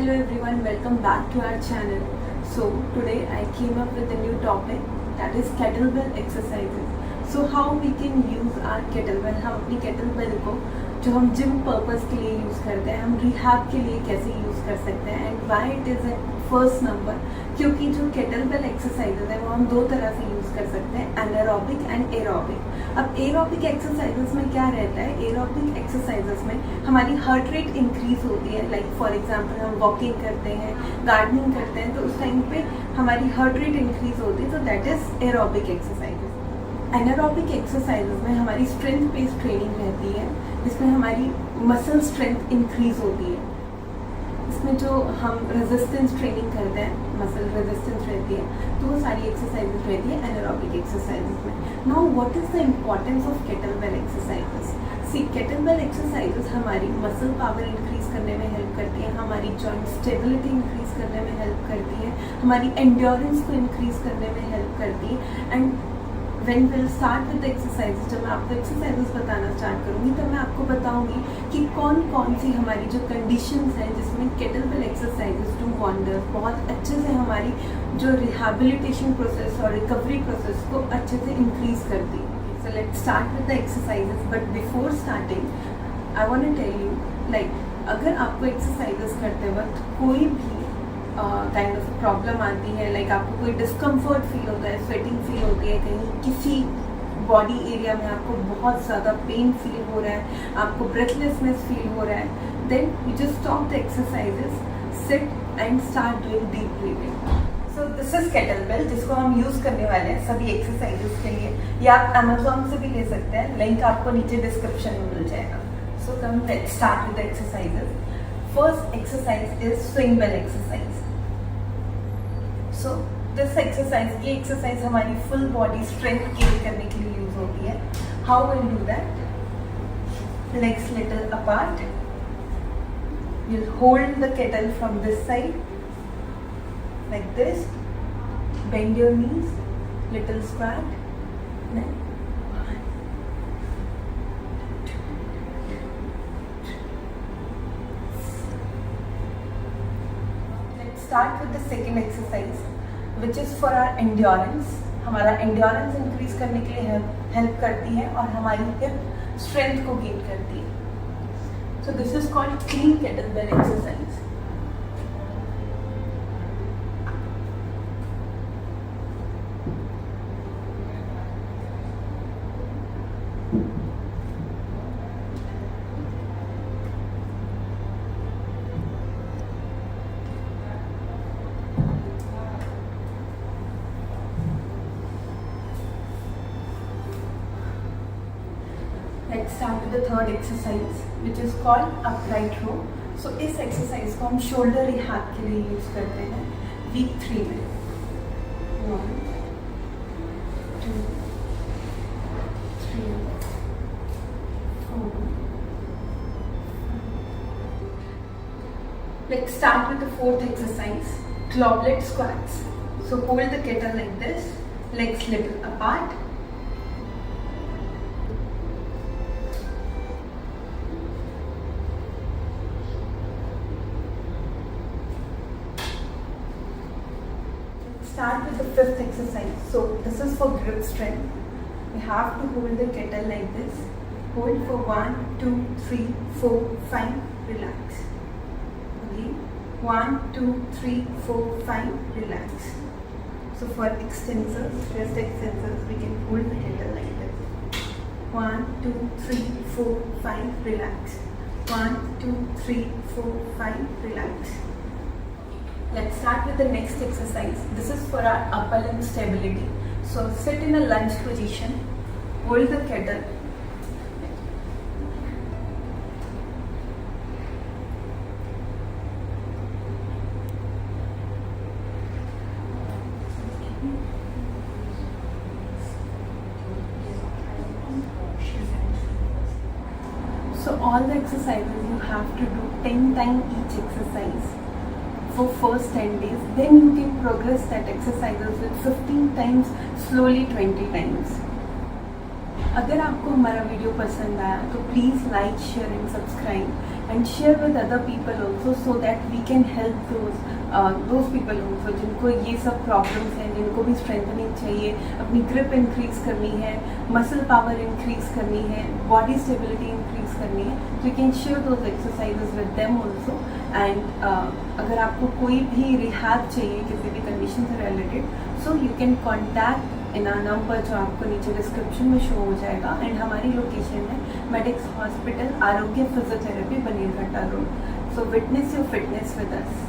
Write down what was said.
Hello everyone, welcome back to our channel. So today I came up with a new topic, that is kettlebell exercises. So how we can use our kettlebell, हम अपनी kettlebell को जो हम gym purpose के लिए use करते हैं, हम रिहैब के लिए कैसे यूज़ कर सकते हैं and why it is a first number, क्योंकि जो केटलबेल एक्सरसाइजेज है वो हम दो तरह से यूज़ कर सकते हैं, एनारोबिक एंड एरोबिक। अब एरोबिक एक्सरसाइजेज में क्या रहता है, एरोबिक एक्सरसाइजेज में हमारी हार्ट रेट इंक्रीज होती है। लाइक फॉर एग्जांपल हम वॉकिंग करते हैं, गार्डनिंग करते हैं, तो उस टाइम पे हमारी हार्ट रेट इंक्रीज होती है, तो that is aerobic exercises. Anaerobic exercises में हमारी स्ट्रेंथ बेस्ड ट्रेनिंग रहती है, जिसमें हमारी मसल स्ट्रेंथ इंक्रीज होती है। इसमें जो हम रेजिस्टेंस ट्रेनिंग करते हैं, मसल रेजिस्टेंस रहती है, तो वो सारी एक्सरसाइजेज रहती है एनारोबिक एक्सरसाइजेज में। Now what is the importance of kettlebell exercises? See, kettlebell exercises हमारी मसल पावर इंक्रीज करने में हेल्प करती है, हमारी जॉइंट स्टेबिलिटी इंक्रीज करने में हेल्प करती है, हमारी एंड्योरेंस को इंक्रीज करने में हेल्प करती है। And when will start with exercises, जब मैं आपको एक्सरसाइजेज बताना स्टार्ट करूँगी तो मैं आपको बताऊँगी कि कौन कौन सी हमारी जो कंडीशंस हैं जिसमें केटलबेल एक्सरसाइजेज डू वंडर्स, बहुत अच्छे से हमारी जो रिहैबिलिटेशन प्रोसेस और रिकवरी प्रोसेस को अच्छे से इंक्रीज करती है। So let's start with the exercises, but before starting I want to tell you, like अगर आपको एक्सरसाइजेज करते वक्त कोई भी काइंड ऑफ प्रॉब्लम आती है, लाइक आपको कोई डिस्कम्फर्ट फील होता है, स्वेटिंग फील होती है, कहीं किसी बॉडी एरिया में आपको बहुत ज़्यादा पेन फील हो रहा है, आपको ब्रेथलेसनेस फील हो रहा है, then you just stop the exercises, sit and start doing deep breathing. So this is kettlebell, जिसको हम यूज़ करने वाले हैं सभी एक्सरसाइजेस के लिए। या आप अमेजोन से भी ले सकते हैं, लिंक आपको नीचे डिस्क्रिप्शन में मिल जाएगा। So come let's start with the exercises. First exercise is swing bell exercise. So this exercise, ये एक्सरसाइज हमारी फुल बॉडी स्ट्रेंथ गेन करने के लिए यूज होती है। How will do that? Legs little apart, you'll hold the kettle from this side like this, bend your knees, little squat, then 1, 2, 3. Let's start with the second exercise, which is for our endurance. हमारा endurance increase करने के लिए help करती है और हमारी hip strength को gain करती है। So this is called clean kettlebell exercise. Let's start with the third exercise, which is called upright row. So इस एक्सरसाइज को हम शोल्डर रिहैब के लिए यूज करते हैं वीक 3 में। 1, 2, 3, 4. Let's start with the fourth exercise, goblet squats. So hold the kettle like this, legs little apart. Start with the fifth exercise. So this is for grip strength. We have to hold the kettle like this. Hold for 1, 2, 3, 4, 5. Relax. Okay. 1, 2, 3, 4, 5. Relax. So for extensors, chest extensors, we can hold the kettle like this. 1, 2, 3, 4, 5. Relax. 1, 2, 3, 4, 5. Relax. Let's start with the next exercise. This is for our upper limb stability. So sit in a lunge position, hold the kettle. So all the exercises you have to do 10 times each exercise for first 10 days, then you can progress that exercises with 15 times, slowly 20 times. अगर आपको हमारा video पसंद आया तो please like, share and subscribe and share with other people also, so that we can help those people also जिनको ये सब problems हैं, जिनको भी स्ट्रेंथनिंग चाहिए, अपनी ग्रिप इंक्रीज करनी है, मसल पावर इंक्रीज करनी है, बॉडी स्टेबिलिटी इंक्रीज करनी है, तो you can share those exercises with them also. And अगर आपको कोई भी रिहैब चाहिए किसी भी कंडीशन से related, so you can contact in our number जो आपको नीचे डिस्क्रिप्शन में शो हो जाएगा। एंड हमारी लोकेशन है Medix hospital, Arogya physiotherapy, Bannerghatta road. So witness your fitness with us.